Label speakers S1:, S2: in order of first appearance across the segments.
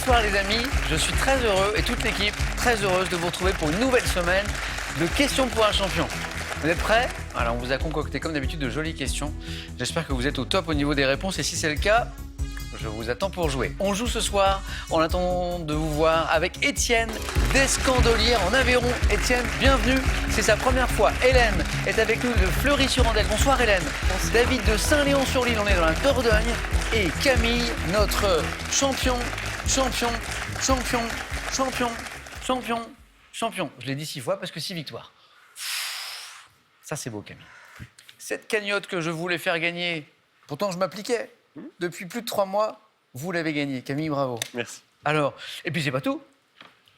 S1: Bonsoir les amis, je suis très heureux et toute l'équipe très heureuse de vous retrouver pour une nouvelle semaine de questions pour un champion. Vous êtes prêts? Alors on vous a concocté comme d'habitude de jolies questions. J'espère que vous êtes au top au niveau des réponses et si c'est le cas, je vous attends pour jouer. On joue ce soir en attendant de vous voir avec Étienne d'Escandolières en Aveyron. Étienne, bienvenue. C'est sa première fois. Hélène est avec nous de Fleury-sur-Andelle. Bonsoir Hélène. Bonsoir. David de Saint-Léon-sur-Lille, on est dans la Dordogne. Et Camille, notre champion. Je l'ai dit 6 fois parce que 6 victoires. Ça c'est beau Camille. Cette cagnotte que je voulais faire gagner, pourtant je m'appliquais. Depuis plus de 3 mois, vous l'avez gagné. Camille, bravo.
S2: Merci.
S1: Alors, et puis c'est pas tout,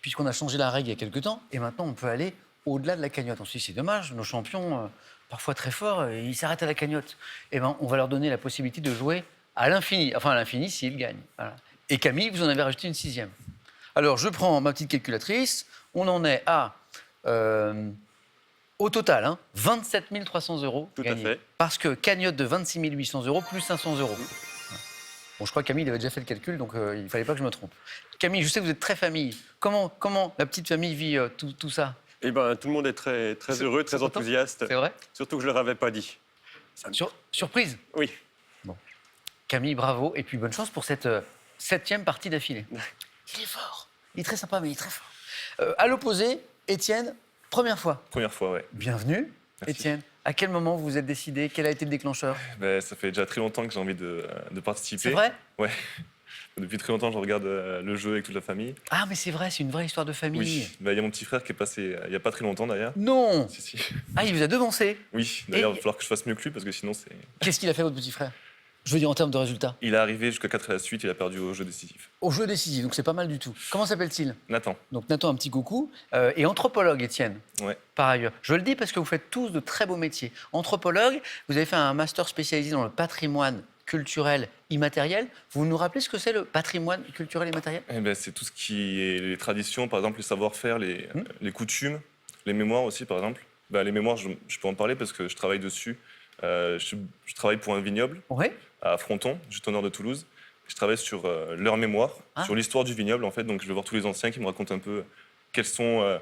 S1: puisqu'on a changé la règle il y a quelques temps, et maintenant on peut aller au-delà de la cagnotte. On se dit, c'est dommage, nos champions, parfois très forts, ils s'arrêtent à la cagnotte. Eh bien, on va leur donner la possibilité de jouer à l'infini. Enfin, à l'infini s'ils gagnent. Voilà. Et Camille, vous en avez rajouté une 6e. Alors, je prends ma petite calculatrice. On en est à... au total, 27 300 euros gagnés.
S2: Tout à fait.
S1: Parce que cagnotte de 26 800 euros plus 500 euros. Bon, je crois que Camille il avait déjà fait le calcul, donc il ne fallait pas que je me trompe. Camille, je sais que vous êtes très famille. Comment la petite famille vit tout ça?
S2: Eh ben, tout le monde est très heureux, très enthousiaste.
S1: C'est vrai?
S2: Surtout que je ne leur avais pas dit.
S1: Surprise?
S2: Oui.
S1: Bon. Camille, bravo. Et puis bonne chance pour cette 7e partie d'affilée. Il est fort. Il est très sympa, mais il est très fort. À l'opposé, Étienne, première fois.
S3: Première fois, ouais.
S1: Bienvenue,
S3: Merci.
S1: Étienne. À quel moment vous vous êtes décidé? Quel a été le déclencheur?
S3: Ben, ça fait déjà très longtemps que j'ai envie de participer.
S1: C'est vrai?
S3: Ouais. Depuis très longtemps, je regarde le jeu avec toute la famille.
S1: Ah, mais c'est vrai, c'est une vraie histoire de famille.
S3: Oui. Ben, il y a mon petit frère qui est passé il n'y a pas très longtemps d'ailleurs.
S1: Non!
S3: Si.
S1: Ah, il vous a devancé.
S3: Oui, d'ailleurs, il va falloir que je fasse mieux que lui parce que sinon, c'est.
S1: Qu'est-ce qu'il a fait, votre petit frère? Je veux dire en termes de résultats.
S3: Il est arrivé jusqu'à 4 à la suite, il a perdu au jeu décisif.
S1: Au jeu décisif, donc c'est pas mal du tout. Comment s'appelle-t-il?
S3: Nathan.
S1: Donc Nathan, un petit coucou. Et anthropologue, Étienne,
S3: Ouais.
S1: par ailleurs. Je le dis parce que vous faites tous de très beaux métiers. Anthropologue, vous avez fait un master spécialisé dans le patrimoine culturel immatériel. Vous nous rappelez ce que c'est le patrimoine culturel immatériel?
S3: Eh ben, c'est tout ce qui est les traditions, par exemple, les savoir-faire, les coutumes, les mémoires aussi, par exemple. Ben, les mémoires, je peux en parler parce que je travaille dessus. Je travaille pour un vignoble.
S1: Oui.
S3: À Fronton, juste au nord de Toulouse. Je travaille sur leur mémoire, sur l'histoire du vignoble, en fait. Donc, je vais voir tous les anciens qui me racontent un peu quelles sont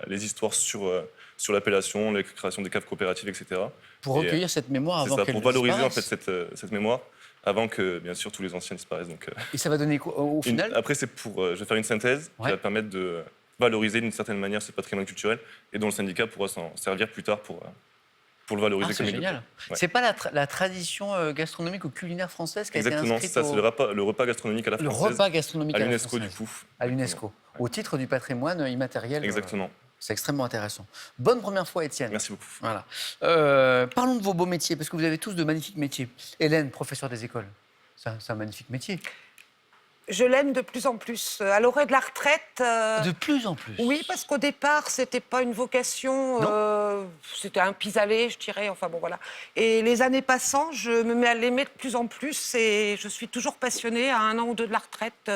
S3: les histoires sur l'appellation, les créations des caves coopératives, etc.
S1: Pour recueillir cette mémoire avant qu'elle
S3: pour valoriser en fait
S1: disparaisse.
S3: cette mémoire avant que, bien sûr, tous les anciens disparaissent. Donc,
S1: Et ça va donner quoi au final?
S3: après, c'est pour... je vais faire une synthèse qui va permettre de valoriser d'une certaine manière ce patrimoine culturel et dont le syndicat pourra s'en servir plus tard pour le valoriser comme
S1: c'est
S3: il le
S1: génial.
S3: peut. Ouais.
S1: C'est pas la tradition gastronomique ou culinaire française qui a
S3: Exactement,
S1: été
S3: c'est
S1: inscrite
S3: ça, c'est le repas gastronomique à la
S1: le
S3: française.
S1: repas gastronomique
S3: à
S1: la
S3: l'UNESCO, du
S1: française.
S3: coup.
S1: À l'UNESCO, au titre du patrimoine immatériel.
S3: Exactement.
S1: C'est extrêmement intéressant. Bonne première fois, Étienne.
S3: Merci beaucoup.
S1: Voilà. Parlons de vos beaux métiers, parce que vous avez tous de magnifiques métiers. Hélène, professeure des écoles, c'est un magnifique métier.
S4: Je l'aime de plus en plus. À l'orée de la retraite...
S1: De plus en plus.
S4: Oui, parce qu'au départ, c'était pas une vocation, c'était un pis-aller, je dirais, enfin bon, voilà. Et les années passant, je me mets à l'aimer de plus en plus et je suis toujours passionnée à 1 an ou 2 de la retraite.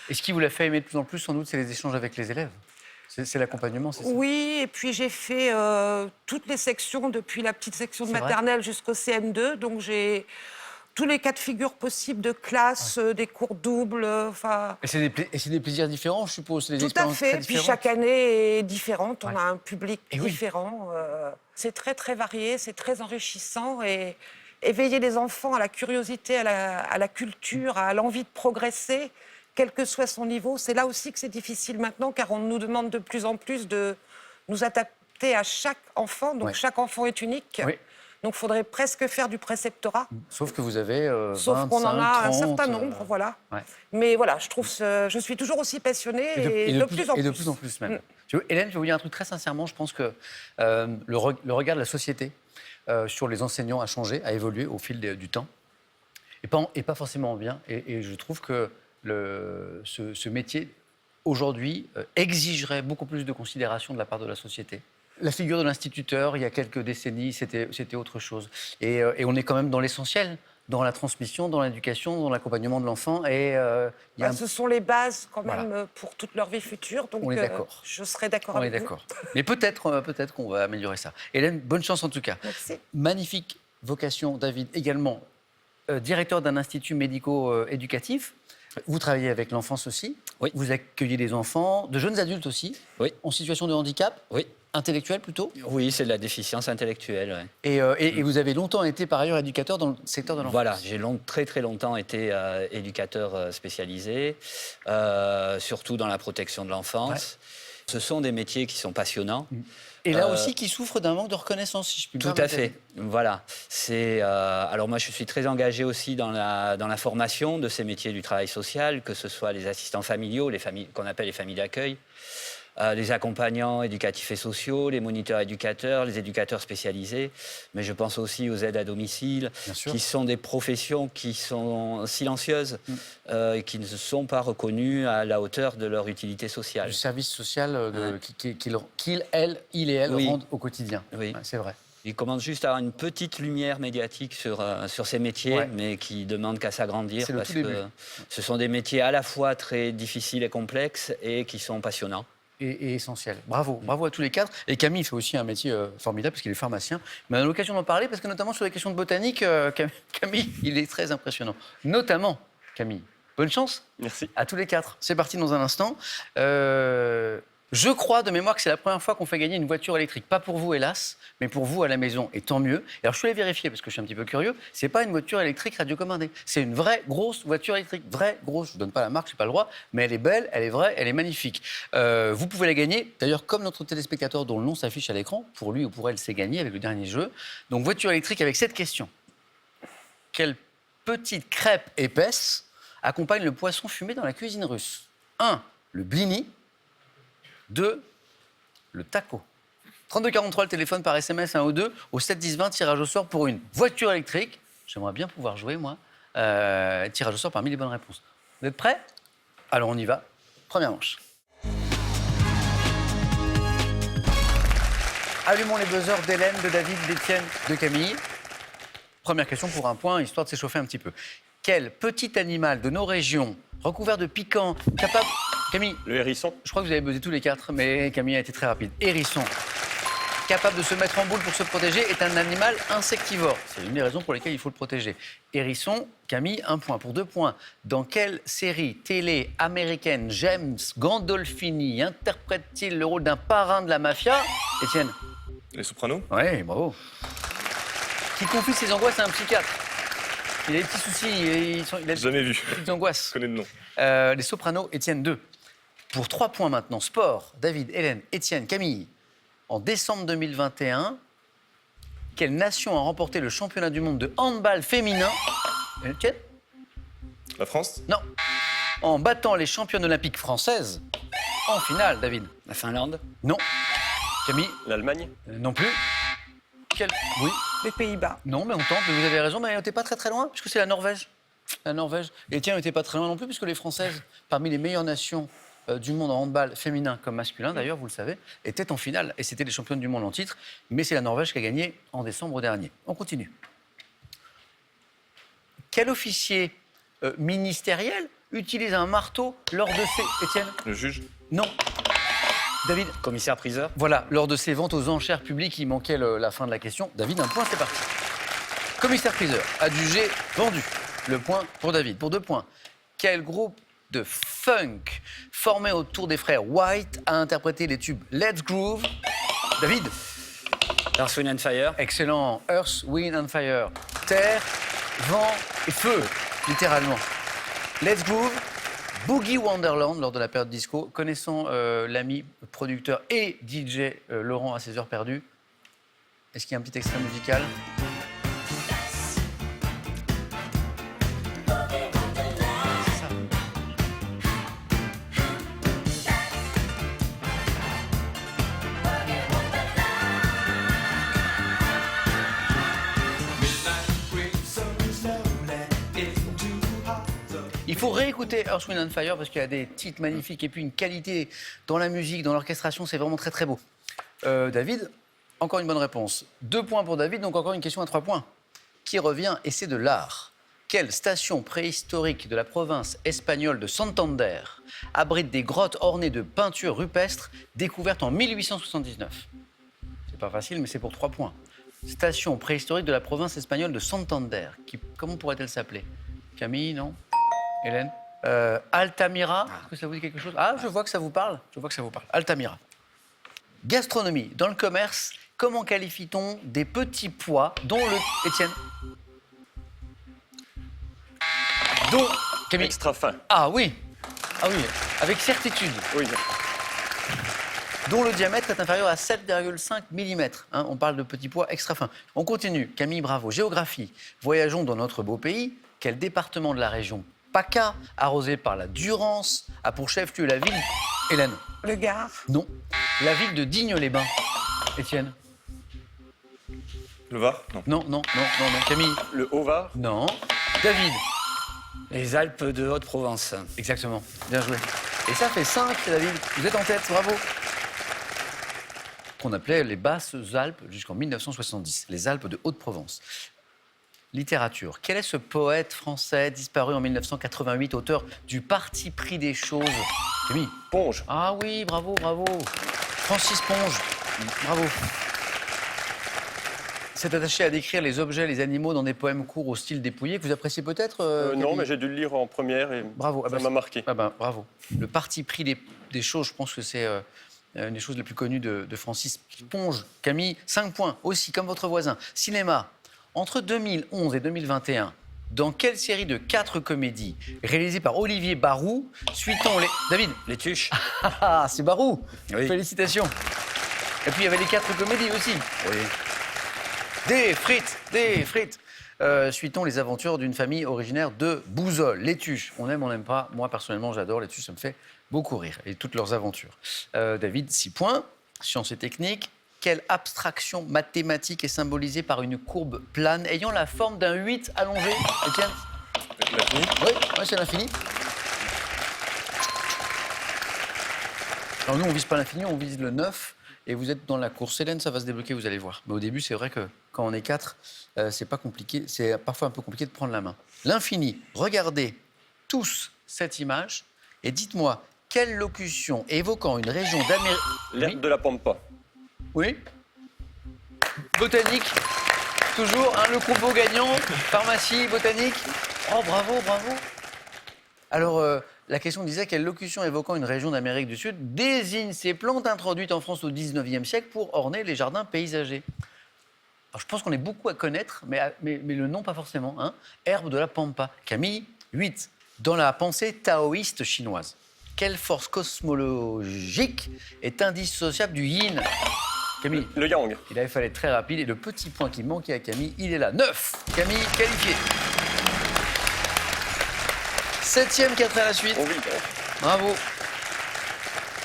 S1: Et ce qui vous l'a fait aimer de plus en plus, sans doute, c'est les échanges avec les élèves. C'est l'accompagnement, c'est ça?
S4: Oui, et puis j'ai fait toutes les sections, depuis la petite section de
S1: C'est vrai?
S4: maternelle jusqu'au CM2, donc j'ai tous les cas de figure possibles de classe, des cours doubles, enfin...
S1: Et c'est des plaisirs différents, je suppose, c'est des
S4: Tout à
S1: expériences
S4: fait,
S1: très
S4: puis
S1: différentes.
S4: chaque année est différente, on
S1: Ouais.
S4: a un public
S1: Et oui.
S4: différent. C'est très très varié, c'est très enrichissant et éveiller les enfants à la curiosité, à la culture, à l'envie de progresser, quel que soit son niveau, c'est là aussi que c'est difficile maintenant car on nous demande de plus en plus de nous adapter à chaque enfant, donc
S1: Ouais.
S4: chaque enfant est unique.
S1: Oui.
S4: Donc il faudrait presque faire du préceptorat.
S1: Sauf que vous avez
S4: Sauf
S1: 25,
S4: qu'on en a
S1: 30,
S4: un certain nombre, voilà.
S1: Ouais.
S4: Mais voilà, je suis toujours aussi passionnée et de plus en plus.
S1: Et de plus en plus même. Hélène, je vais vous dire un truc très sincèrement. Je pense que le regard de la société sur les enseignants a changé, a évolué au fil du temps. Et pas forcément en bien. Et je trouve que ce métier, aujourd'hui, exigerait beaucoup plus de considération de la part de la société. La figure de l'instituteur, il y a quelques décennies, c'était autre chose. Et on est quand même dans l'essentiel, dans la transmission, dans l'éducation, dans l'accompagnement de l'enfant.
S4: Ce sont les bases quand même
S1: Voilà.
S4: pour toute leur vie future. Donc
S1: On est d'accord.
S4: je serai d'accord
S1: On est
S4: avec vous.
S1: d'accord. Mais peut-être qu'on va améliorer ça. Hélène, bonne chance en tout cas.
S4: Merci.
S1: Magnifique vocation, David, également directeur d'un institut médico-éducatif. Vous travaillez avec l'enfance aussi.
S5: Oui.
S1: Vous accueillez des enfants, de jeunes adultes aussi,
S5: Oui.
S1: en situation de handicap,
S5: Oui.
S1: intellectuel plutôt.
S5: Oui, c'est de la déficience intellectuelle. Ouais.
S1: Et vous avez longtemps été par ailleurs éducateur dans le secteur de l'enfance.
S5: Voilà, j'ai très longtemps été éducateur spécialisé, surtout dans la protection de l'enfance.
S1: Ouais.
S5: Ce sont des métiers qui sont passionnants.
S1: Et là aussi, qui souffre d'un manque de reconnaissance, si je puis me
S5: Tout à
S1: permettre.
S5: fait. Voilà. Alors moi, je suis très engagé aussi dans la formation de ces métiers du travail social, que ce soit les assistants familiaux, les familles qu'on appelle les familles d'accueil, les accompagnants éducatifs et sociaux, les moniteurs éducateurs, les éducateurs spécialisés. Mais je pense aussi aux aides à domicile,
S1: Bien sûr.
S5: qui sont des professions qui sont silencieuses et qui ne sont pas reconnues à la hauteur de leur utilité sociale.
S1: Du service social il et elle
S5: Oui.
S1: rendent au quotidien.
S5: Oui.
S1: Ouais, c'est vrai.
S5: Il commence juste à avoir une petite lumière médiatique sur ces métiers,
S1: Ouais.
S5: mais qui demandent qu'à s'agrandir
S1: C'est le
S5: parce
S1: tout début.
S5: que ce sont des métiers à la fois très difficiles et complexes et qui sont passionnants.
S1: Et essentiel. Bravo, bravo à tous les quatre. Et Camille fait aussi un métier formidable parce qu'il est pharmacien. Mais on a l'occasion d'en parler parce que notamment sur les questions de botanique, Camille, il est très impressionnant. Notamment, Camille, bonne chance
S2: Merci.
S1: à tous les quatre. C'est parti dans un instant. Je crois de mémoire que c'est la première fois qu'on fait gagner une voiture électrique. Pas pour vous, hélas, mais pour vous à la maison. Et tant mieux. Et alors, je suis allé vérifier parce que je suis un petit peu curieux. C'est pas une voiture électrique radiocommandée. C'est une vraie grosse voiture électrique. Vraie grosse. Je ne donne pas la marque, je n'ai pas le droit. Mais elle est belle, elle est vraie, elle est magnifique. Vous pouvez la gagner. D'ailleurs, comme notre téléspectateur dont le nom s'affiche à l'écran, pour lui ou pour elle, c'est gagné avec le dernier jeu. Donc, voiture électrique avec cette question. Quelle petite crêpe épaisse accompagne le poisson fumé dans la cuisine russe? 1. Le blini. 2. Le taco. 3243, le téléphone par SMS 1 ou 2. Au 7 10 20, tirage au sort pour une voiture électrique. J'aimerais bien pouvoir jouer, moi. Tirage au sort parmi les bonnes réponses. Vous êtes prêts? Alors, on y va. Première manche. Allumons les buzzers d'Hélène, de David, d'Étienne, de Camille. Première question pour un point, histoire de s'échauffer un petit peu. Quel petit animal de nos régions, recouvert de piquant, capable... Camille,
S2: Le hérisson.
S1: je crois que vous avez buzzé tous les quatre, mais Camille a été très rapide. Hérisson, capable de se mettre en boule pour se protéger, est un animal insectivore. C'est une des raisons pour lesquelles il faut le protéger. Hérisson, Camille, 1 point. Pour 2 points, dans quelle série télé américaine James Gandolfini interprète-t-il le rôle d'un parrain de la mafia? Étienne?
S3: Les Sopranos?
S1: Oui, bravo. Qui confie ses angoisses à un psychiatre. Il a des petits soucis, il a
S3: Jamais vu.
S1: des petites angoisses.
S3: Je connais le nom.
S1: Les Sopranos, Étienne 2. Pour 3 points maintenant, sport, David, Hélène, Étienne, Camille. En décembre 2021, quelle nation a remporté le championnat du monde de handball féminin? Étienne?
S3: La France?
S1: Non. En battant les championnes olympiques françaises en finale, David.
S5: La Finlande?
S1: Non. Camille?
S2: L'Allemagne.
S1: Non plus. Oui.
S4: Les Pays-Bas.
S1: Non, mais on tente, mais vous avez raison, mais on n'était pas très loin, puisque c'est la Norvège. La Norvège. Et tiens, on n'était pas très loin non plus, puisque les Françaises, parmi les meilleures nations du monde en handball féminin comme masculin, d'ailleurs, vous le savez, étaient en finale. Et c'était les championnes du monde en titre, mais c'est la Norvège qui a gagné en décembre dernier. On continue. Quel officier ministériel utilise un marteau lors de ses... Étienne?
S3: Le juge?
S1: Non. David?
S5: Commissaire-priseur?
S1: Voilà, lors de ces ventes aux enchères publiques, il manquait la fin de la question. David, 1 point, c'est parti. Commissaire-priseur, adjugé, vendu. Le point pour David. Pour 2 points. Quel groupe de funk formé autour des frères White a interprété les tubes Let's Groove? David?
S5: Earth, Wind and Fire?
S1: Excellent. Earth, Wind and Fire. Terre, vent et feu, littéralement. Let's Groove. Boogie Wonderland, lors de la période disco. Connaissant l'ami producteur et DJ Laurent à ses heures perdues, est-ce qu'il y a un petit extrait musical? C'est ça. Il faut réécouter Earth, Wind and Fire parce qu'il y a des titres magnifiques et puis une qualité dans la musique, dans l'orchestration, c'est vraiment très beau. David, encore une bonne réponse. 2 points pour David, donc encore une question à 3 points. Qui revient et c'est de l'art. Quelle station préhistorique de la province espagnole de Santander abrite des grottes ornées de peintures rupestres découvertes en 1879? C'est pas facile, mais c'est pour 3 points. Station préhistorique de la province espagnole de Santander. Comment pourrait-elle s'appeler? Camille, non? Hélène? Altamira, est-ce que ça vous dit quelque chose? Ah, je vois que ça vous parle. Je vois que ça vous parle. Altamira. Gastronomie. Dans le commerce, comment qualifie-t-on des petits pois dont le... Étienne? Dont... Camille.
S2: Extra fin.
S1: Ah oui. Ah oui, avec certitude.
S2: Oui.
S1: Dont le diamètre est inférieur à 7,5 mm. On parle de petits pois extra fins. On continue. Camille, bravo. Géographie. Voyageons dans notre beau pays. Quel département de la région PACA, arrosé par la Durance, a pour chef-lieu la ville... Hélène?
S4: Le Gard.
S1: Non. La ville de Digne-les-Bains. Étienne?
S3: Le Var? Non.
S1: Non. Camille?
S2: Le Haut-Var.
S1: Non. David?
S5: Les Alpes de Haute-Provence.
S1: Exactement. Bien joué. Et ça fait 5, David. Vous êtes en tête, bravo. Qu'on appelait les Basses Alpes jusqu'en 1970. Les Alpes de Haute-Provence. Littérature. Quel est ce poète français disparu en 1988, auteur du Parti pris des choses? Camille?
S2: Ponge.
S1: Ah oui, bravo. Francis Ponge. Bravo. S'est attaché à décrire les objets, les animaux dans des poèmes courts au style dépouillé, que vous appréciez peut-être
S2: Non,
S1: Camille?
S2: mais j'ai dû le lire en première et
S1: Bravo.
S2: ça m'a marqué.
S1: Bravo. Le parti pris des choses, je pense que c'est une des choses les plus connues de Francis Ponge. Camille, 5 points, aussi, comme votre voisin. Cinéma. Entre 2011 et 2021, dans quelle série de 4 comédies réalisées par Olivier Barou suit-on les... David?
S5: Les Tuches.
S1: Ah, c'est Barou.
S5: Oui.
S1: Félicitations. Et puis il y avait les 4 comédies aussi.
S5: Oui.
S1: Des frites. Suit-on les aventures d'une famille originaire de Bouzolles? Les Tuches. On aime, on n'aime pas. Moi, personnellement, j'adore les Tuches. Ça me fait beaucoup rire. Et toutes leurs aventures. David, 6 points. Sciences et techniques. Quelle abstraction mathématique est symbolisée par une courbe plane ayant la forme d'un 8 allongé? Étienne?
S3: L'infini?
S1: Oui, c'est l'infini. Alors nous, on vise pas l'infini, on vise le 9. Et vous êtes dans la course. Hélène, ça va se débloquer, vous allez voir. Mais au début, c'est vrai que quand on est 4, c'est pas compliqué. C'est parfois un peu compliqué de prendre la main. L'infini. Regardez tous cette image et dites-moi quelle locution évoquant une région d'Amérique...
S2: L'herbe de la Pampa.
S1: Oui. Botanique. Toujours, le combo gagnant. Pharmacie, botanique. Oh, bravo. Alors, la question disait quelle locution évoquant une région d'Amérique du Sud désigne ces plantes introduites en France au 19e siècle pour orner les jardins paysagers. Alors, je pense qu'on est beaucoup à connaître, mais le nom pas forcément. Herbe de la Pampa. Camille, 8. Dans la pensée taoïste chinoise, quelle force cosmologique est indissociable du yin? Camille?
S2: Le Yang.
S1: Il avait fallu être très rapide et le petit point qui manquait à Camille, il est là. 9. Camille, qualifié. 7e, 4 à la suite.
S2: Oh oui.
S1: Bravo.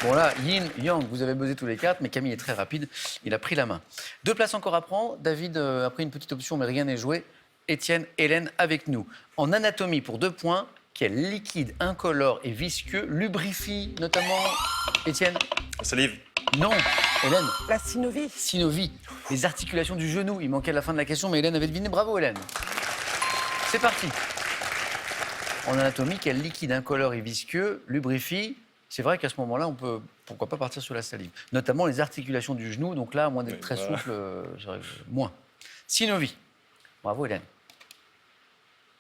S1: Bon là, Yin, Yang, vous avez buzzé tous les 4, mais Camille est très rapide. Il a pris la main. 2 places encore à prendre. David a pris une petite option, mais rien n'est joué. Étienne, Hélène avec nous. En anatomie, pour 2 points, quel liquide incolore et visqueux lubrifie notamment... Étienne?
S3: Salive.
S1: Non. Hélène?
S4: La synovie.
S1: Synovie, les articulations du genou. Il manquait la fin de la question, mais Hélène avait deviné. Bravo, Hélène. C'est parti. En anatomie, quel liquide incolore et visqueux lubrifie? C'est vrai qu'à ce moment-là, on peut, pourquoi pas, partir sur la salive. Notamment les articulations du genou. Donc là, à moins d'être
S3: Oui,
S1: très
S3: voilà.
S1: souple, moins. Synovie. Bravo, Hélène.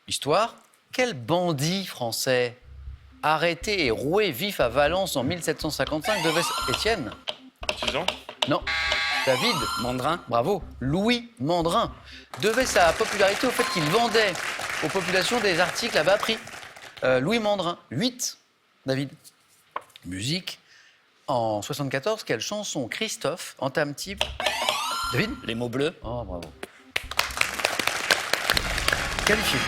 S1: Histoire. Quel bandit français arrêté et roué vif à Valence en 1755 devait... Étienne?
S3: Artisan?
S1: Non. David?
S5: Mandrin.
S1: Bravo. Louis Mandrin devait sa popularité au fait qu'il vendait aux populations des articles à bas prix. Louis Mandrin, 8. David? Musique. En 74, quelle chanson Christophe entame-t-il? David?
S5: Les mots bleus.
S1: Oh, bravo. Qualifié.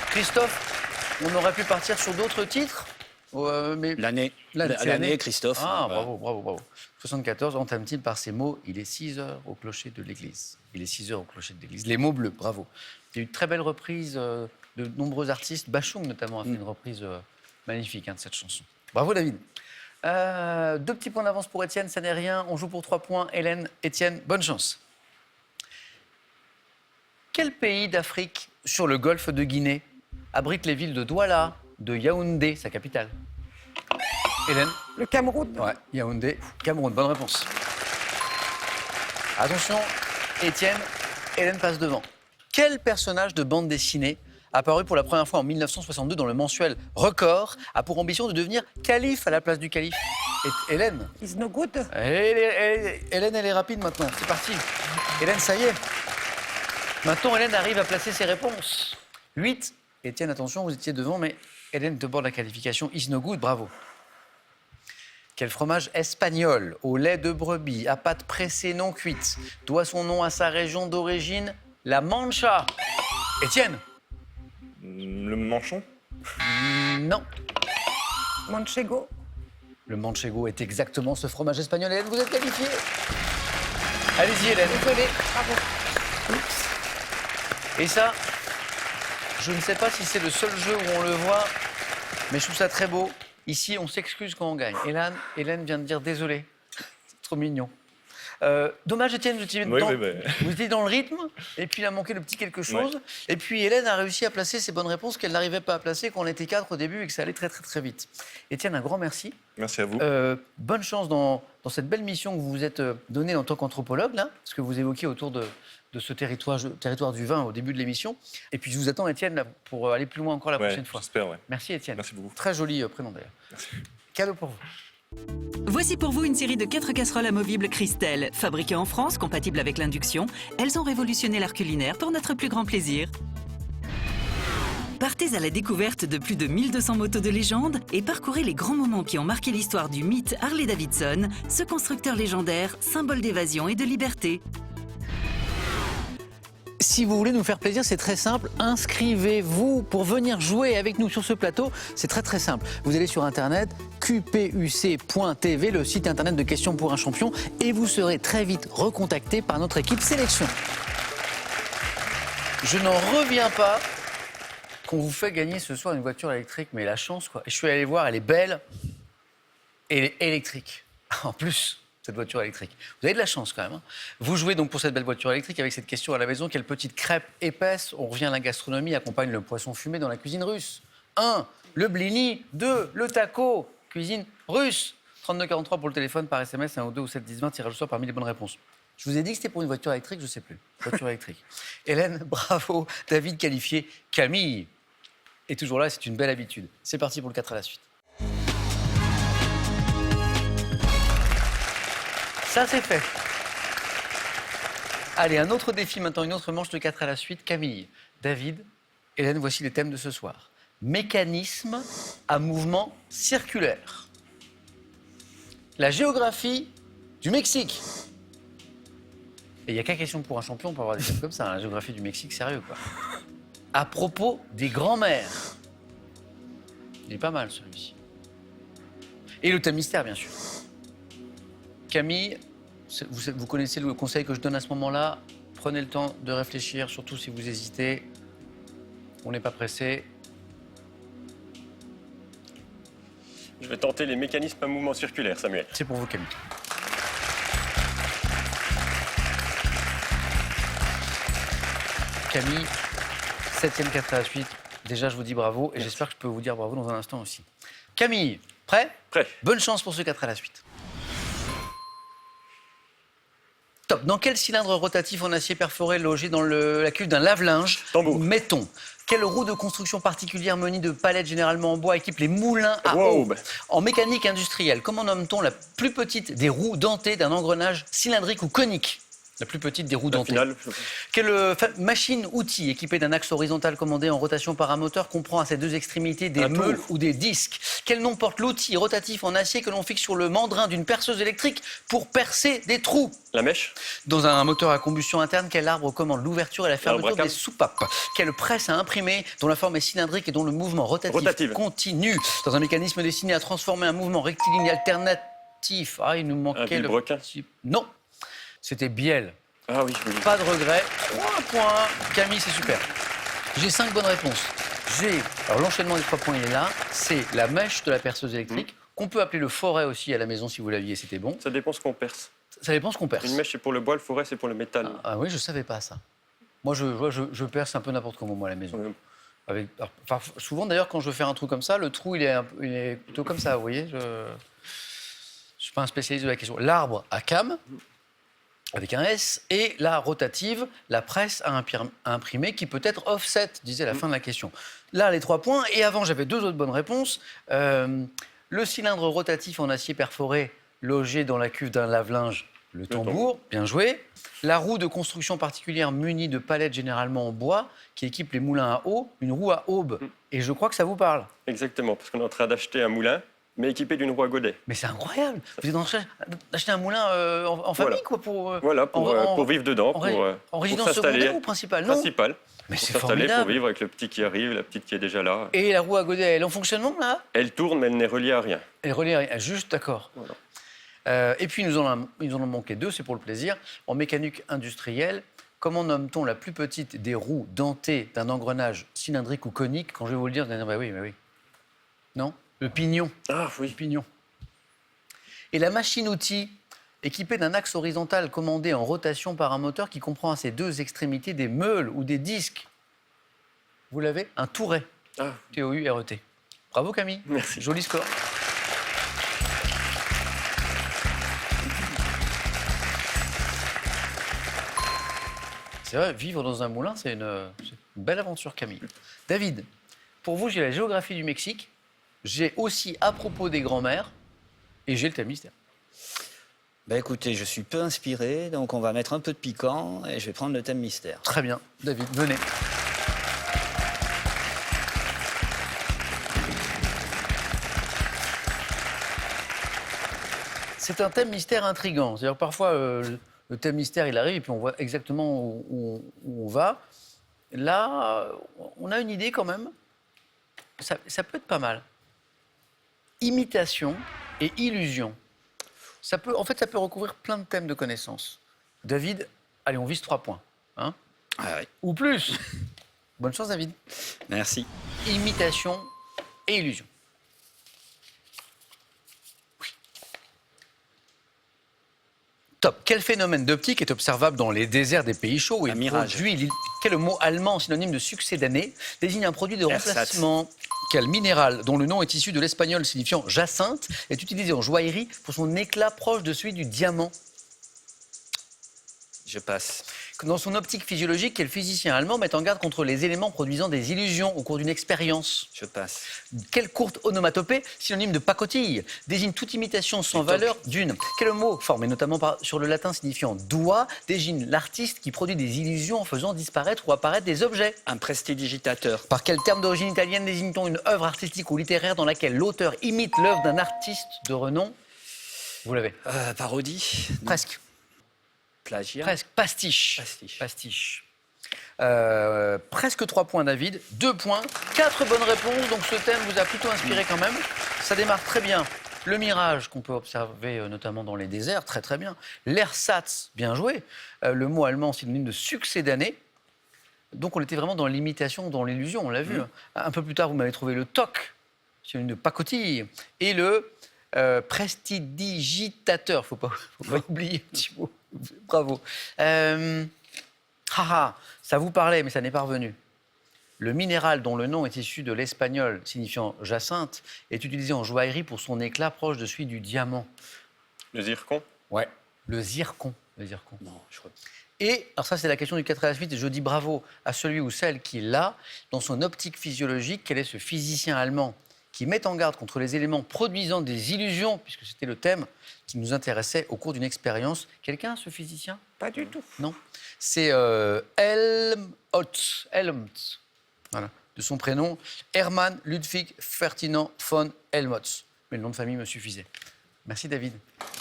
S1: Christophe, on aurait pu partir sur d'autres titres, mais...
S5: L'année.
S1: c'est
S5: L'année, Christophe.
S1: Ah,
S5: Voilà.
S1: bravo. 74, entame-t-il par ces mots « Il est 6 heures au clocher de l'église ». Il est 6 heures au clocher de l'église. Les mots bleus, bravo. Il y a eu de très belles reprises de nombreux artistes. Bachung, notamment, a fait une reprise magnifique de cette chanson. Bravo, David. 2 petits points d'avance pour Étienne, ça n'est rien. On joue pour 3 points. Hélène, Étienne, bonne chance. Quel pays d'Afrique, sur le golfe de Guinée, abrite les villes de Douala, de Yaoundé, sa capitale? Hélène?
S4: Le Cameroun.
S1: Ouais, Yaoundé, Cameroun, bonne réponse. Attention, Étienne, Hélène passe devant. Quel personnage de bande dessinée apparu pour la première fois en 1962 dans le mensuel Record, a pour ambition de devenir calife à la place du calife. Et Hélène,
S4: Is no good.
S1: Hélène, elle est rapide maintenant. C'est parti. Hélène, ça y est. Maintenant, Hélène arrive à placer ses réponses. 8. Étienne, attention, vous étiez devant, mais Hélène te borde la qualification. Is no good, bravo. Quel fromage espagnol au lait de brebis, à pâte pressée non cuite, doit son nom à sa région d'origine, la Mancha? Étienne?
S3: Le manchon?
S1: Non.
S4: Manchego.
S1: Le manchego est exactement ce fromage espagnol. Hélène, vous êtes qualifiée. Allez-y, Hélène.
S4: Désolée, bravo.
S1: Et ça, je ne sais pas si c'est le seul jeu où on le voit, mais je trouve ça très beau. Ici, on s'excuse quand on gagne. Hélène vient de dire désolé. C'est trop mignon. Dommage, Étienne, vous étiez vous étiez dans le rythme, et puis il a manqué le petit quelque chose. Ouais. Et puis Hélène a réussi à placer ses bonnes réponses qu'elle n'arrivait pas à placer quand on était 4 au début et que ça allait très très très vite. Étienne, un grand merci.
S3: Merci à vous.
S1: Bonne chance dans cette belle mission que vous vous êtes donnée en tant qu'anthropologue, là, parce que vous évoquiez autour de ce territoire du vin au début de l'émission. Et puis je vous attends, Étienne, là, pour aller plus loin encore la prochaine fois.
S3: J'espère, ouais.
S1: Merci, Étienne.
S3: Merci beaucoup.
S1: Très joli prénom d'ailleurs.
S3: Merci.
S1: Cadeau pour vous.
S6: Voici pour vous une série de 4 casseroles amovibles Christelle. Fabriquées en France, compatibles avec l'induction, elles ont révolutionné l'art culinaire pour notre plus grand plaisir. Partez à la découverte de plus de 1200 motos de légende et parcourez les grands moments qui ont marqué l'histoire du mythe Harley-Davidson, ce constructeur légendaire, symbole d'évasion et de liberté.
S1: Si vous voulez nous faire plaisir, c'est très simple. Inscrivez-vous pour venir jouer avec nous sur ce plateau. C'est très très simple. Vous allez sur internet, qpuc.tv, le site internet de Questions pour un champion, et vous serez très vite recontacté par notre équipe sélection. Je n'en reviens pas qu'on vous fait gagner ce soir une voiture électrique, mais la chance quoi. Je suis allé voir, elle est belle et elle est électrique. En plus, cette voiture électrique. Vous avez de la chance quand même. Hein. Vous jouez donc pour cette belle voiture électrique avec cette question à la maison. Quelle petite crêpe épaisse, on revient à la gastronomie, accompagne le poisson fumé dans la cuisine russe? 1. Le blini. 2. Le taco. Cuisine russe. 3243 pour le téléphone, par SMS, 1 ou 2 ou 7 10 20, tirage au sort parmi les bonnes réponses. Je vous ai dit que c'était pour une voiture électrique, je ne sais plus. Voiture électrique. Hélène, bravo. David qualifié. Camille est toujours là, c'est une belle habitude. C'est parti pour le 4 à la suite. Ça, c'est fait. Allez, un autre défi maintenant, une autre manche de 4 à la suite. Camille, David, Hélène, voici les thèmes de ce soir. Mécanisme à mouvement circulaire. La géographie du Mexique. Et il n'y a qu'à question pour un champion pour avoir des thèmes comme ça. Hein, la géographie du Mexique, sérieux, quoi. À propos des grands-mères. Il est pas mal, celui-ci. Et le thème mystère, bien sûr. Camille, vous connaissez le conseil que je donne à ce moment-là. Prenez le temps de réfléchir, surtout si vous hésitez. On n'est pas pressé.
S2: Je vais tenter les mécanismes à mouvement circulaire, Samuel.
S1: C'est pour vous, Camille. Camille, 7e 4 à la suite. Déjà, je vous dis bravo et j'espère que je peux vous dire bravo dans un instant aussi. Camille, prêt?
S2: Prêt.
S1: Bonne chance pour ce 4 à la suite. Top. Dans quel cylindre rotatif en acier perforé logé dans la cuve d'un lave-linge mettons? Quelle roue de construction particulière munie de palettes généralement en bois équipe les moulins à eau? En mécanique industrielle, comment nomme-t-on la plus petite des roues dentées d'un engrenage cylindrique ou conique? La plus petite des roues dentées. Quelle machine-outil équipée d'un axe horizontal commandé en rotation par un moteur comprend à ses deux extrémités des meules ou des disques? Quel nom porte l'outil rotatif en acier que l'on fixe sur le mandrin d'une perceuse électrique pour percer des trous?
S2: La mèche.
S1: Dans un moteur à combustion interne, quel arbre commande l'ouverture et la fermeture des soupapes? Quelle presse à imprimer dont la forme est cylindrique et dont le mouvement rotatif continue? Dans un mécanisme destiné à transformer un mouvement rectiligne alternatif. Ah, il nous manquait le petit... Non. C'était Biel.
S2: Ah oui, oui.
S1: Pas de regret. 3 points. Camille, c'est super. J'ai 5 bonnes réponses. Alors l'enchaînement des 3 points, il est là. C'est la mèche de la perceuse électrique, qu'on peut appeler le forêt aussi à la maison si vous l'aviez, c'était bon.
S2: Ça dépend ce qu'on perce.
S1: Ça dépend ce qu'on perce.
S2: Une mèche, c'est pour le bois, le forêt, c'est pour le métal.
S1: Ah oui, je savais pas ça. Moi, je perce un peu n'importe comment, moi, à la maison. Souvent, d'ailleurs, quand je veux faire un trou comme ça, le trou, il est plutôt comme ça, vous voyez. Je suis pas un spécialiste de la question. L'arbre à cam. avec un S, et la rotative, la presse à imprimer, qui peut être offset, disait la fin de la question. Là, les 3 points. Et avant, j'avais 2 autres bonnes réponses. Le cylindre rotatif en acier perforé, logé dans la cuve d'un lave-linge, le tambour, bien joué. La roue de construction particulière munie de palettes généralement en bois, qui équipe les moulins à eau, une roue à aube. Et je crois que ça vous parle.
S2: Exactement, parce qu'on est en train d'acheter un moulin, mais équipé d'une roue à godet.
S1: Mais c'est incroyable. Vous êtes en train d'acheter un moulin en famille,
S2: Voilà.
S1: quoi, pour...
S2: Voilà, pour vivre dedans,
S1: en résidence
S2: s'installer.
S1: secondaire ou principale, non?
S2: Principale.
S1: Mais
S2: Pour
S1: c'est
S2: s'installer,
S1: formidable.
S2: pour vivre avec le petit qui arrive, la petite qui est déjà là.
S1: Et la roue à godet, elle est en fonctionnement, là?
S2: Elle tourne, mais elle n'est reliée à rien.
S1: Elle est reliée à rien. Juste, d'accord.
S2: Voilà.
S1: Et puis, nous en avons manqué 2, c'est pour le plaisir. En mécanique industrielle, comment nomme-t-on la plus petite des roues dentées d'un engrenage cylindrique ou conique? Quand je vais vous le dire, vous allez dire, bah oui. Non? Le pignon.
S2: Ah
S1: Le
S2: oui.
S1: pignon. Et la machine-outil, équipée d'un axe horizontal commandé en rotation par un moteur qui comprend à ses 2 extrémités des meules ou des disques. Vous l'avez? Un touret.
S2: Ah,
S1: T-O-U-R-E-T. Bravo Camille.
S2: merci.
S1: Joli score. C'est vrai, vivre dans un moulin, c'est une belle aventure, Camille. David, pour vous, j'ai la géographie du Mexique. J'ai aussi à propos des grands-mères. Et j'ai le thème mystère.
S5: Ben écoutez, je suis peu inspiré, donc on va mettre un peu de piquant et je vais prendre le thème mystère.
S1: Très bien. David, venez. C'est un thème mystère intriguant. C'est-à-dire parfois, le thème mystère, il arrive et puis on voit exactement où on va. Là, on a une idée quand même. Ça peut être pas mal. Imitation et illusion. Ça peut recouvrir plein de thèmes de connaissances. David, allez, on vise 3 points. Hein?
S5: Ah oui.
S1: Ou plus. Bonne chance, David.
S5: Merci.
S1: Imitation et illusion. Oui. Top. Quel phénomène d'optique est observable dans les déserts des pays chauds où
S5: Un mirage.
S1: Quel mot allemand synonyme de succédané désigne un produit de
S5: Ersatz.
S1: remplacement? Quel minéral, dont le nom est issu de l'espagnol signifiant jacinthe, est utilisé en joaillerie pour son éclat proche de celui du diamant?
S5: Je passe.
S1: Dans son optique physiologique, quel physicien allemand met en garde contre les éléments produisant des illusions au cours d'une expérience?
S5: Je passe.
S1: Quelle courte onomatopée, synonyme de pacotille, désigne toute imitation sans valeur d'une? Quel mot, formé notamment sur le latin signifiant doigt, désigne l'artiste qui produit des illusions en faisant disparaître ou apparaître des objets?
S5: Un prestidigitateur.
S1: Par quel terme d'origine italienne désigne-t-on une œuvre artistique ou littéraire dans laquelle l'auteur imite l'œuvre d'un artiste de renom? Vous l'avez.
S5: Parodie.
S1: Presque.
S5: Plagiat.
S1: Presque. Pastiche.
S5: Pastiche.
S1: Pastiche. Presque 3 points, David. 2 points. 4 bonnes réponses. Donc ce thème vous a plutôt inspiré quand même. Ça démarre très bien. Le mirage qu'on peut observer notamment dans les déserts, très très bien. L'ersatz, bien joué. Le mot allemand synonyme de succédané. Donc on était vraiment dans l'imitation, dans l'illusion, on l'a vu. Un peu plus tard, vous m'avez trouvé le toc, synonyme de pacotille. Et le prestidigitateur. Faut pas oublier un petit mot. Bravo. Ça vous parlait, mais ça n'est pas revenu. Le minéral dont le nom est issu de l'espagnol signifiant jacinthe est utilisé en joaillerie pour son éclat proche de celui du diamant.
S2: Le zircon.
S1: Ouais. Le zircon. Le zircon.
S5: Non, je crois.
S1: Et, alors ça c'est la question du 4 à la suite, et je dis bravo à celui ou celle qui l'a. Dans son optique physiologique, quel est ce physicien allemand qui met en garde contre les éléments produisant des illusions, puisque c'était le thème qui nous intéressait au cours d'une expérience? Quelqu'un, ce physicien?
S4: Pas du tout.
S1: Non. C'est Helmholtz. Helmholtz. Voilà. De son prénom, Hermann Ludwig Ferdinand von Helmholtz. Mais le nom de famille me suffisait. Merci David.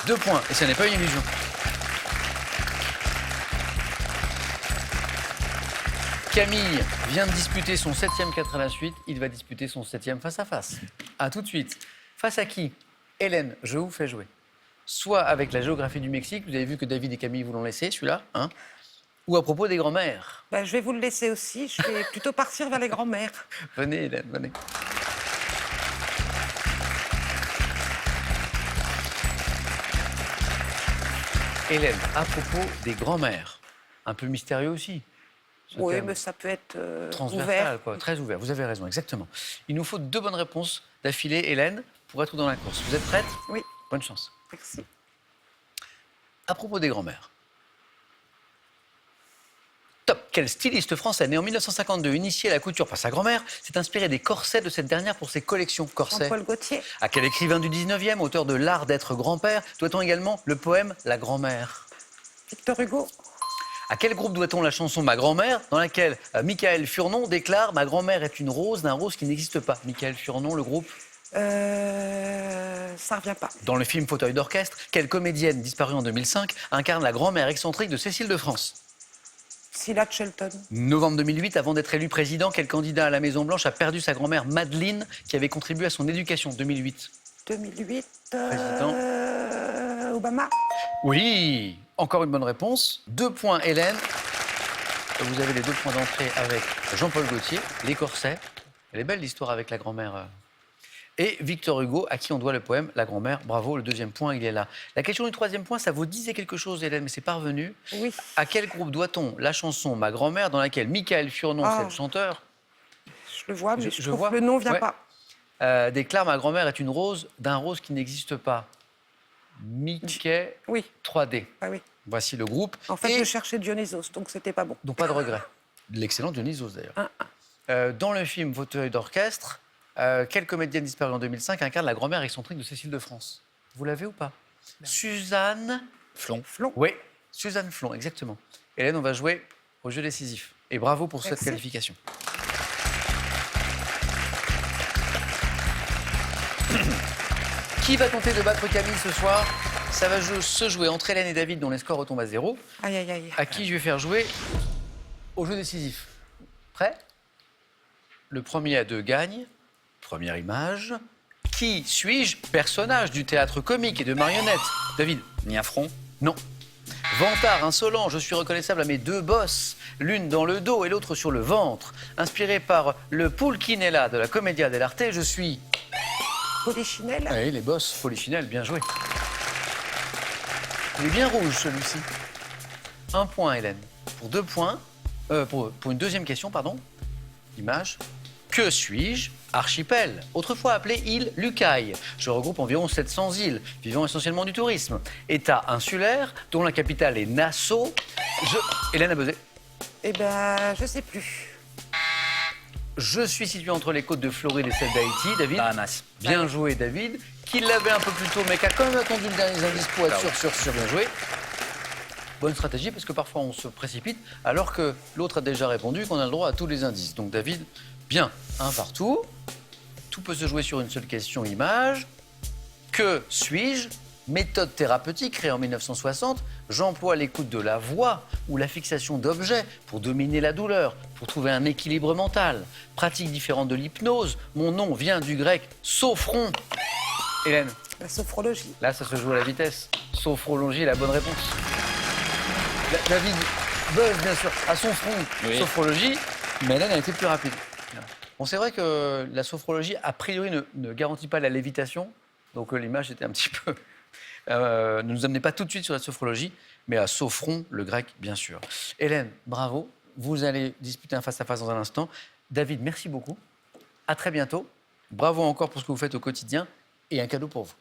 S1: 2 points, et ça n'est pas une illusion. Camille vient de disputer son 7e 4 à la suite. Il va disputer son 7e face à face. A tout de suite. Face à qui? Hélène, je vous fais jouer. Soit avec la géographie du Mexique, vous avez vu que David et Camille vous l'ont laissé, celui-là, hein, ou à propos des grands-mères.
S4: Ben, je vais vous le laisser aussi. Je vais plutôt partir vers les grands-mères.
S1: Venez Hélène, venez. Hélène, à propos des grands-mères, un peu mystérieux aussi.
S4: Oui,
S1: terme.
S4: mais ça peut être
S1: Transversal,
S4: ouvert.
S1: quoi, très ouvert. Vous avez raison, exactement. Il nous faut 2 bonnes réponses d'affilée, Hélène, pour être dans la course. Vous êtes prête?
S4: Oui.
S1: Bonne chance.
S4: Merci.
S1: À propos des grands-mères, Top. Quel styliste français né en 1952, initié à la couture par sa grand-mère, s'est inspiré des corsets de cette dernière pour ses collections corsets?
S4: Jean-Paul Gaultier.
S1: À quel écrivain du 19e, auteur de L'art d'être grand-père, doit-on également le poème La grand-mère?
S4: Victor Hugo.
S1: À quel groupe doit-on la chanson Ma grand-mère, dans laquelle Michael Furnon déclare « Ma grand-mère est une rose d'un rose qui n'existe pas ». Michael Furnon, le groupe?
S4: Ça revient pas.
S1: Dans le film Fauteuil d'orchestre, quelle comédienne disparue en 2005 incarne la grand-mère excentrique de Cécile de France?
S4: Sylla Shelton.
S1: Novembre 2008, avant d'être élu président, quel candidat à la Maison-Blanche a perdu sa grand-mère Madeleine, qui avait contribué à son éducation? 2008.
S4: 2008.
S1: Président.
S4: Obama.
S1: Oui, encore une bonne réponse. 2 points, Hélène. Vous avez les 2 points d'entrée avec Jean-Paul Gaultier, les corsets. Elle est belle l'histoire avec la grand-mère. Et Victor Hugo, à qui on doit le poème La grand-mère. Bravo, le 2e point, il est là. La question du 3e point, ça vous disait quelque chose, Hélène, mais c'est pas revenu.
S4: Oui.
S1: À quel groupe doit-on la chanson Ma grand-mère, dans laquelle Michael Furnon, c'est le chanteur,
S4: Je le vois, mais je trouve
S1: vois.
S4: que le nom vient
S1: Ouais.
S4: pas.
S1: déclare Ma grand-mère est une rose d'un rose qui n'existe pas? Mickey
S4: Oui.
S1: 3D.
S4: Ah oui.
S1: Voici le groupe.
S4: En fait,
S1: Et-
S4: je cherchais Dionysos, donc c'était pas bon.
S1: Donc pas de regret. L'excellent Dionysos d'ailleurs. Dans le film Fauteuil d'orchestre, quelle comédienne disparue en 2005 incarne la grand-mère excentrique de Cécile de France? Vous l'avez ou pas? Suzanne
S5: Flon.
S4: Flon.
S1: Oui, Suzanne Flon, exactement. Hélène, on va jouer au jeu décisif. Et bravo pour cette
S4: Merci.
S1: qualification. Qui va tenter de battre Camille ce soir? Ça va se jouer entre Hélène et David, dont les scores retombent à 0.
S4: Aïe, aïe, aïe.
S1: À qui je vais faire jouer au jeu décisif. Prêt? Le premier à 2 gagne. Première image. Qui suis-je? Personnage du théâtre comique et de marionnettes. David?
S5: Niafron.
S1: Non. Vantard, insolent, je suis reconnaissable à mes 2 bosses, l'une dans le dos et l'autre sur le ventre. Inspiré par le Pulcinella de la Commedia dell'arte, je suis...
S4: Polichinelle.
S1: Oui, les bosses, Polichinelle, bien joué. Il est bien rouge, celui-ci. 1 point, Hélène. Pour 2 points, pour une deuxième question, pardon. Image. Que suis-je? Archipel, autrefois appelé île Lucaille. Je regroupe environ 700 îles, vivant essentiellement du tourisme. État insulaire, dont la capitale est Nassau. Hélène a buzzé.
S4: Eh ben, je sais plus.
S1: Je suis situé entre les côtes de Floride et celles d'Haïti. David?
S5: Bahamas.
S1: Bien joué, David. Qui l'avait un peu plus tôt, mais qui a quand même attendu le dernier indice pour être sûr. Bien joué. Bonne stratégie, parce que parfois on se précipite, alors que l'autre a déjà répondu, qu'on a le droit à tous les indices. Donc David, bien, 1 partout. Tout peut se jouer sur une seule question image. Que suis-je? Méthode thérapeutique créée en 1960. J'emploie l'écoute de la voix ou la fixation d'objets pour dominer la douleur, pour trouver un équilibre mental. Pratique différente de l'hypnose. Mon nom vient du grec sophron. Hélène,
S4: La sophrologie.
S1: là ça se joue à la vitesse. Sophrologie est la bonne réponse. David buzz bien sûr à son front.
S5: Oui.
S1: Sophrologie, mais Hélène a été plus rapide. Bon, c'est vrai que la sophrologie, a priori, ne garantit pas la lévitation. Donc l'image était un petit peu... ne nous amenez pas tout de suite sur la sophrologie, mais à sophron, le grec, bien sûr. Hélène, bravo. Vous allez disputer un face-à-face dans un instant. David, merci beaucoup. À très bientôt. Bravo encore pour ce que vous faites au quotidien. Et un cadeau pour vous.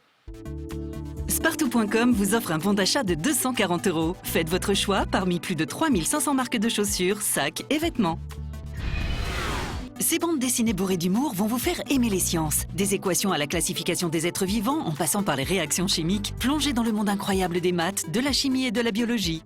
S6: Spartou.com vous offre un bon d'achat de 240 €. Faites votre choix parmi plus de 3500 marques de chaussures, sacs et vêtements. Ces bandes dessinées bourrées d'humour vont vous faire aimer les sciences. Des équations à la classification des êtres vivants, en passant par les réactions chimiques, plongez dans le monde incroyable des maths, de la chimie et de la biologie.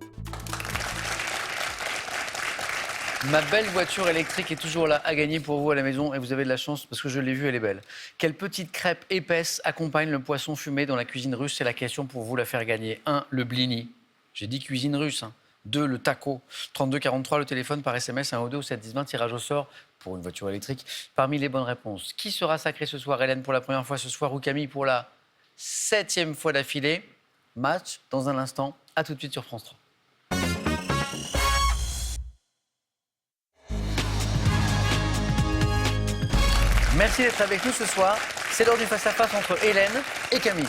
S1: Ma belle voiture électrique est toujours là à gagner pour vous à la maison et vous avez de la chance parce que je l'ai vue, elle est belle. Quelle petite crêpe épaisse accompagne le poisson fumé dans la cuisine russe? C'est la question pour vous la faire gagner. 1. Le blini. J'ai dit cuisine russe. 2. Le taco. 32 43, le téléphone par SMS, 1 ou 2 ou 7 10 20, tirage au sort pour une voiture électrique. Parmi les bonnes réponses, qui sera sacré ce soir? Hélène pour la première fois ce soir ou Camille pour la 7e fois d'affilée? Match dans un instant. À tout de suite sur France 3. Merci d'être avec nous ce soir. C'est l'heure du face-à-face entre Hélène et Camille.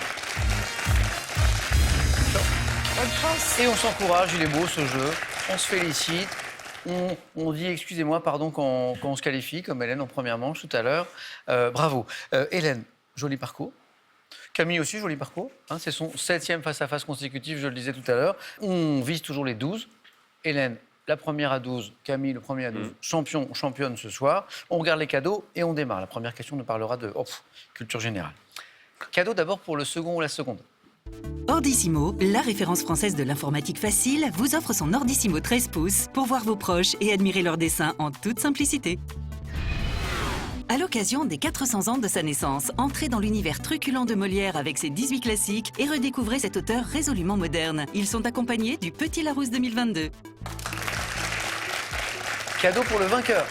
S4: Bonne chance.
S1: Et on s'encourage, il est beau ce jeu. On se félicite. On dit excusez-moi, pardon, quand on se qualifie, comme Hélène en première manche tout à l'heure. Bravo. Hélène, joli parcours. Camille aussi, joli parcours. Hein, c'est son 7e face-à-face consécutif, je le disais tout à l'heure. On vise toujours les 12. Hélène, la première à 12, Camille, le premier à 12, champion, championne ce soir. On regarde les cadeaux et on démarre. La première question nous parlera de culture générale. Cadeau d'abord pour le second ou la seconde.
S6: Ordissimo, la référence française de l'informatique facile, vous offre son Ordissimo 13 pouces pour voir vos proches et admirer leurs dessins en toute simplicité. À l'occasion des 400 ans de sa naissance, entrez dans l'univers truculent de Molière avec ses 18 classiques et redécouvrez cet auteur résolument moderne. Ils sont accompagnés du Petit Larousse 2022.
S1: Cadeau pour le vainqueur.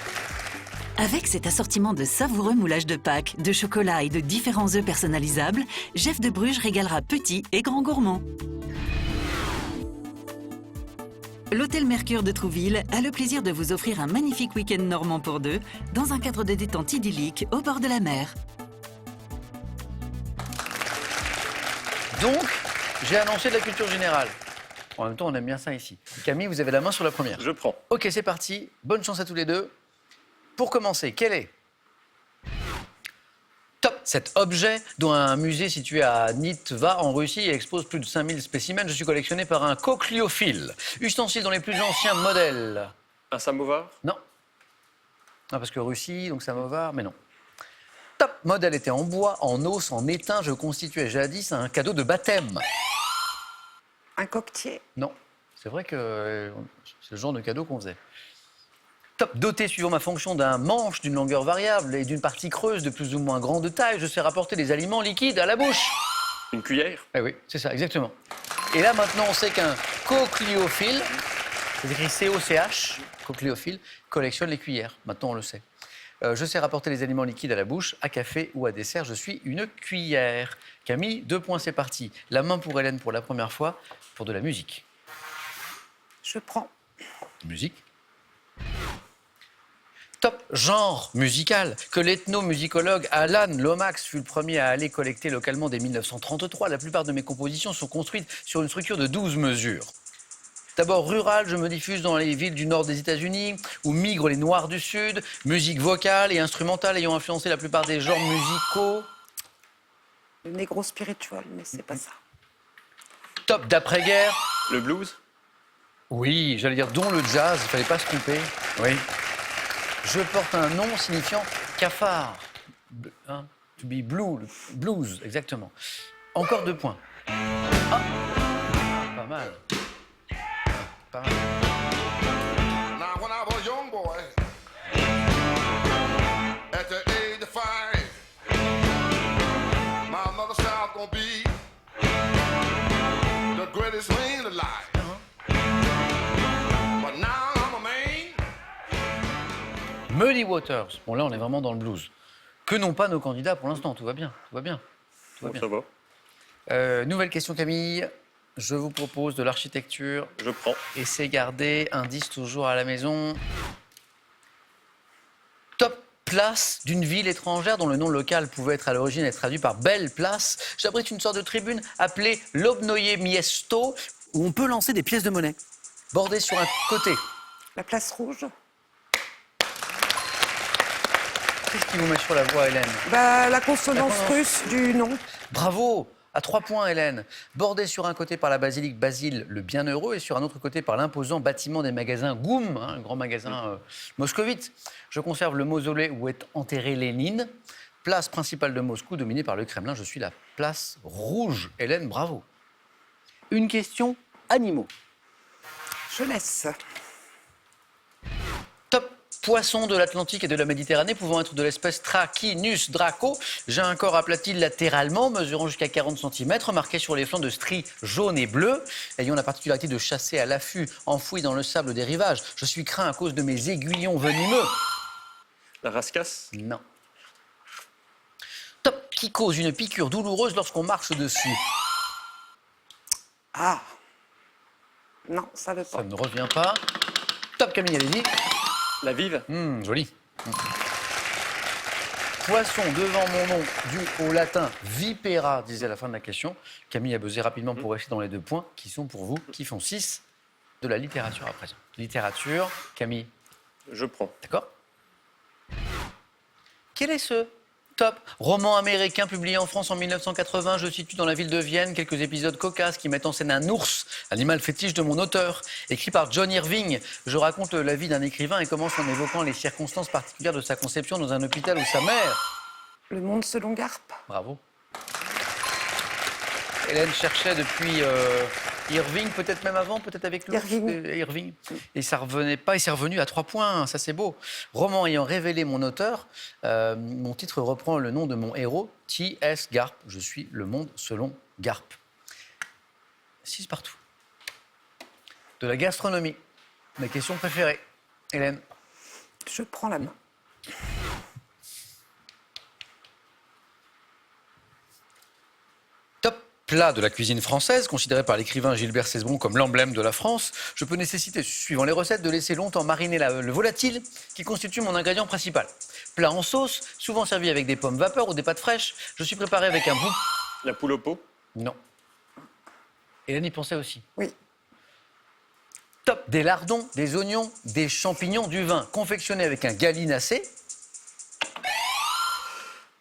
S6: Avec cet assortiment de savoureux moulages de Pâques, de chocolat et de différents œufs personnalisables, Jeff de Bruges régalera petits et grands gourmands. L'Hôtel Mercure de Trouville a le plaisir de vous offrir un magnifique week-end normand pour deux, dans un cadre de détente idyllique au bord de la mer.
S1: Donc, j'ai annoncé de la culture générale. En même temps, on aime bien ça ici. Camille, vous avez la main sur la première.
S2: Je prends.
S1: Ok, c'est parti. Bonne chance à tous les deux. Pour commencer, quel est top cet objet dont un musée situé à Nitva en Russie expose plus de 5000 spécimens? Je suis collectionné par un cochléophile. Ustensile dans les plus anciens modèles.
S2: Un samovar?
S1: Non. Non, parce que Russie, donc samovar, mais non. Top modèle était en bois, en os, en étain. Je constituais jadis un cadeau de baptême.
S4: Un coquetier.
S1: Non. C'est vrai que c'est le genre de cadeau qu'on faisait. Top doté suivant ma fonction d'un manche d'une longueur variable et d'une partie creuse de plus ou moins grande taille, je sais rapporter des aliments liquides à la bouche.
S2: Une cuillère?
S1: Eh oui, c'est ça, exactement. Et là, maintenant, on sait qu'un cochléophile, c'est écrit C-O-C-H, cochléophile, collectionne les cuillères. Maintenant, on le sait. Je sais rapporter les aliments liquides à la bouche, à café ou à dessert. Je suis une cuillère. Camille, 2 points, c'est parti. La main pour Hélène pour la première fois, pour de la musique.
S4: Je prends.
S1: Musique. Top genre musical que l'ethnomusicologue Alan Lomax fut le premier à aller collecter localement dès 1933. La plupart de mes compositions sont construites sur une structure de 12 mesures. D'abord rural, je me diffuse dans les villes du nord des États-Unis où migrent les Noirs du Sud. Musique vocale et instrumentale ayant influencé la plupart des genres musicaux.
S4: Le négro spirituel, mais c'est pas ça.
S1: Top d'après-guerre.
S2: Le blues?
S1: Oui, j'allais dire dont le jazz, il fallait pas se tromper. Oui. Je porte un nom signifiant cafard. Hein, to be blue, blues, exactement. Encore 2 points. Ah, pas mal. Pas mal.
S7: Now, when I was a young boy, at the age of 5, my mother said I was gonna be the greatest man alive. But now I'm a man.
S1: Muddy Waters. Bon, là, on est vraiment dans le blues. Que n'ont pas nos candidats pour l'instant. Tout va bien, tout va bien. Tout va bien.
S2: Ça va.
S1: Nouvelle question, Camille. Je vous propose de l'architecture.
S2: Je prends.
S1: Et c'est gardé. Indice toujours à la maison. Top place d'une ville étrangère dont le nom local pouvait être à l'origine être traduit par Belle Place. J'abrite une sorte de tribune appelée Lobnoye Miesto où on peut lancer des pièces de monnaie. Bordée sur un côté.
S4: La place rouge.
S1: Qu'est-ce qui vous met sur la voie, Hélène?
S4: La consonance
S1: La consonance.
S4: russe du nom.
S1: Bravo! À 3 points, Hélène. Bordée sur un côté par la basilique Basile le Bienheureux et sur un autre côté par l'imposant bâtiment des magasins Goum, un grand magasin moscovite. Je conserve le mausolée où est enterré Lénine. Place principale de Moscou dominée par le Kremlin. Je suis la place rouge. Hélène, bravo. Une question animaux.
S4: Jeunesse.
S1: Top poisson de l'Atlantique et de la Méditerranée pouvant être de l'espèce Trachinus draco. J'ai un corps aplati latéralement, mesurant jusqu'à 40 cm, marqué sur les flancs de stries jaunes et bleues, ayant la particularité de chasser à l'affût, enfoui dans le sable des rivages. Je suis craint à cause de mes aiguillons venimeux.
S2: La rascasse?
S1: Non. Top qui cause une piqûre douloureuse lorsqu'on marche dessus.
S4: Ah. Non, ça veut pas.
S1: Ça ne revient pas. Top Camille, allez-y.
S2: La vive?
S1: Joli. Poisson devant mon nom, dû au latin vipera, disait à la fin de la question. Camille a buzzé rapidement pour rester dans les 2 points, qui sont pour vous, qui font 6 de la littérature à présent. Littérature, Camille,
S2: Je prends.
S1: d'accord? Quel est ce Top. Roman américain publié en France en 1980. Je situe dans la ville de Vienne quelques épisodes cocasses qui mettent en scène un ours, animal fétiche de mon auteur. Écrit par John Irving, je raconte la vie d'un écrivain et commence en évoquant les circonstances particulières de sa conception dans un hôpital où sa mère...
S4: Le monde selon Garp.
S1: Bravo. Hélène cherchait depuis Irving, peut-être même avant, peut-être avec l'ours. Irving. Et ça revenait pas, et c'est revenu à 3 points, ça c'est beau. Roman ayant révélé mon auteur, mon titre reprend le nom de mon héros, T.S. Garp. Je suis le monde selon Garp. 6 partout. De la gastronomie. Mes questions préférées. Hélène.
S4: Je prends la main.
S1: Top plat de la cuisine française, considéré par l'écrivain Gilbert Cesbron comme l'emblème de la France. Je peux nécessiter, suivant les recettes, de laisser longtemps mariner le volatile qui constitue mon ingrédient principal. Plat en sauce, souvent servi avec des pommes vapeur ou des pâtes fraîches. Je suis préparé avec un bout...
S2: La poule au pot.
S1: Non. Hélène y pensait aussi.
S4: Oui.
S1: Top, des lardons, des oignons, des champignons, du vin, confectionné avec un gallinacé.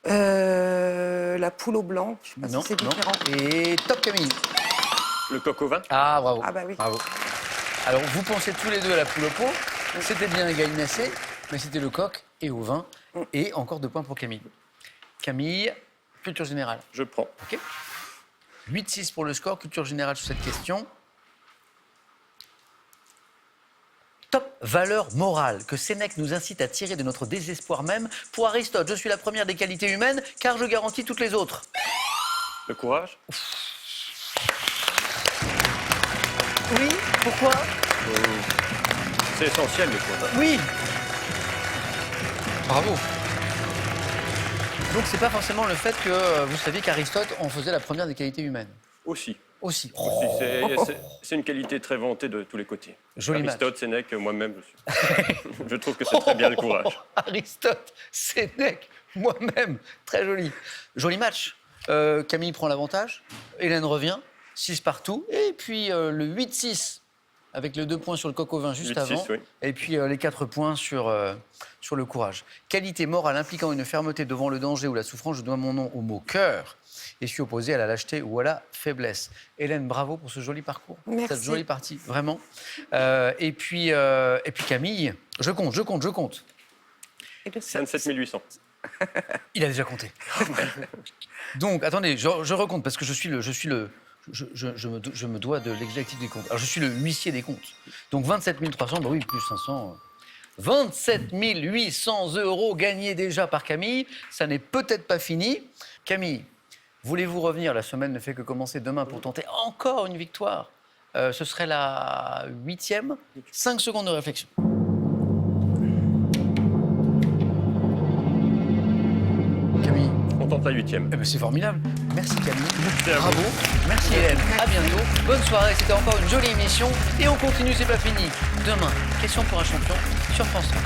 S4: La poule au blanc, je sais pas
S1: Non,
S4: si c'est
S1: non.
S4: différent.
S1: Et top, Camille.
S2: Le coq au vin.
S1: Ah, bravo.
S4: Ah bah oui.
S1: Bravo. Alors, vous pensez tous les deux à la poule au pot. C'était bien le gallinacé, mais c'était le coq et au vin. Et encore 2 points pour Camille. Camille, culture générale.
S2: Je prends.
S1: OK. 8-6 pour le score, culture générale sur cette question. Top valeur morale que Sénèque nous incite à tirer de notre désespoir même. Pour Aristote, je suis la première des qualités humaines car je garantis toutes les autres.
S2: Le courage.
S1: Oui, pourquoi?
S2: C'est essentiel, le courage.
S1: Oui. Bravo. Donc c'est pas forcément le fait que vous saviez qu'Aristote en faisait la première des qualités humaines.
S2: Aussi.
S1: Aussi.
S2: C'est une qualité très vantée de tous les côtés.
S1: Joli match.
S2: Aristote, Sénèque, moi-même, je trouve que c'est très bien le courage.
S1: Aristote, Sénèque, moi-même, très joli. Joli match. Camille prend l'avantage, Hélène revient, 6 partout, et puis le 8-6 avec les 2 points sur le coq au vin juste
S2: 8-6,
S1: avant,
S2: oui.
S1: et puis les 4 points sur le courage. Qualité morale impliquant une fermeté devant le danger ou la souffrance, je dois mon nom au mot cœur et suis opposé à la lâcheté ou à la faiblesse. Hélène, bravo pour ce joli parcours,
S4: Merci.
S1: cette jolie partie, vraiment. Et puis Camille, je compte.
S4: Et le
S2: 27 800.
S1: Il a déjà compté. Donc, attendez, je recompte parce que je me dois de l'exactitude des comptes. Alors, je suis le huissier des comptes. Donc, 27 300, bah oui, plus 500. 27 800 € gagnés déjà par Camille. Ça n'est peut-être pas fini. Camille, voulez-vous revenir? La semaine ne fait que commencer demain pour tenter encore une victoire. Ce serait la 8e. 5 secondes de réflexion. Camille.
S2: On tente la 8e.
S1: Eh ben, c'est formidable. Merci Camille.
S2: à vous.
S1: Bravo. Merci Hélène. À bientôt. Bonne soirée. C'était encore une jolie émission. Et on continue, c'est pas fini. Demain, question pour un champion sur France 3.